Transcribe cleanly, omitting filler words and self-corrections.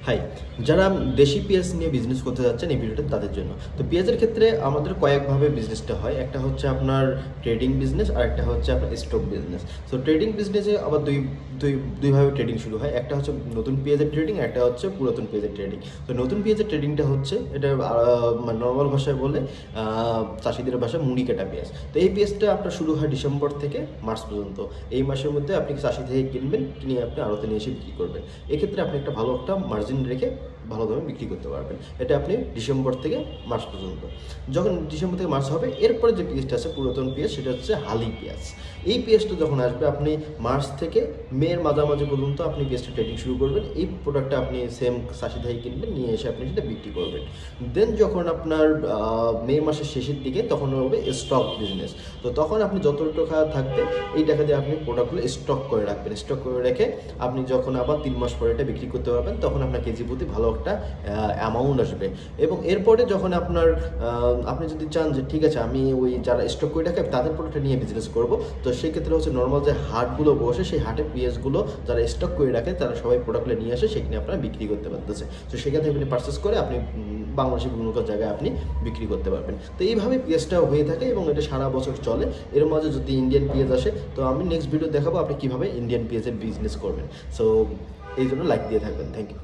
High, যারা দেশি পেঁয়াজ নিয়ে বিজনেস করতে যাচ্ছেন এই ভিডিওটা তাদের জন্য। তো পেঁয়াজের ক্ষেত্রে আমাদের কয়েকভাবে বিজনেসটা হয়। একটা হচ্ছে আপনার ট্রেডিং বিজনেস আর একটা হচ্ছে আপনার স্টক বিজনেস। তো ট্রেডিং বিজনেসে আবার দুইভাবে ট্রেডিং শুরু হয়। একটা হচ্ছে নতুন পেঁয়াজের ট্রেডিং, একটা হচ্ছে পুরাতন পেঁয়াজের ট্রেডিং। তো নতুন পেঁয়াজের ট্রেডিংটা হচ্ছে এটা মানে নর্মাল ভাষায় বলে চাষিদের ভাষায় মুড়ি কাটা পেঁয়াজ। তো এই পেঁয়াজটা আপনার শুরু হয় ডিসেম্বর থেকে মার্চ পর্যন্ত। এই মাসের মধ্যে আপনি চাষি থেকে কিনবেন, কিনে আপনি আড়তে নিয়ে এসে বিক্রি করবেন। এক্ষেত্রে আপনি একটা ভালো একটা মার্জিন রেখে ভালো দামে বিক্রি করতে পারবেন। এটা আপনি ডিসেম্বর থেকে মার্চ পর্যন্ত। যখন ডিসেম্বর থেকে মার্চ হবে, এরপরে যে পেঁয়াজটা আছে পুরাতন পেঁয়াজ, সেটা হচ্ছে হালি পেঁয়াজ। এই পেঁয়াজটা যখন আসবে আপনি মার্চ থেকে মের মাঝামাঝি পর্যন্ত আপনি পেঁয়াজটা ট্রেডিং শুরু করবেন। এই প্রোডাক্টটা আপনি সেম চাষি থেকে কিনবেন, নিয়ে এসে আপনি সেটা বিক্রি করবেন। দেন যখন আপনার মে মাসের শেষের দিকে তখন হবে স্টক বিজনেস। তো তখন আপনি যত টাকা থাকবে এই টাকা দিয়ে আপনি প্রোডাক্টগুলো স্টক করে রাখবেন। স্টক করে রেখে আপনি যখন আবার 3 মাস পরে এটা বিক্রি করতে পারবেন, তখন আপনার কেজি প্রতি ভালো একটা অ্যামাউন্ট আসবে। এবং এরপরে যখন আপনার আপনি যদি চান যে ঠিক আছে আমি ওই যারা স্টক করে রাখে তাদের প্রোডাক্টটা নিয়ে বিজনেস করব, তো সেক্ষেত্রে হচ্ছে নর্মাল যে হাটগুলো বসে সেই হাটে পেঁয়াজগুলো যারা স্টক করে রাখে তারা সবাই প্রোডাক্টগুলো নিয়ে আসে, সেখানে আপনারা বিক্রি করতে পারতেছে। তো সেখান থেকে আপনি পারচেস করে আপনি বাংলাদেশের বিভিন্ন জায়গায় আপনি বিক্রি করতে পারবেন। তো এইভাবে পেঁয়াজটা হয়ে থাকে এবং এটা সারা বছর চলে। এর মাঝে যদি ইন্ডিয়ান পেঁয়াজ আসে, তো আমি নেক্সট ভিডিও দেখাবো আপনি কীভাবে ইন্ডিয়ান পেঁয়াজের বিজনেস করবেন। সো এই জন্য লাইক দিয়ে থাকবেন। Thank you.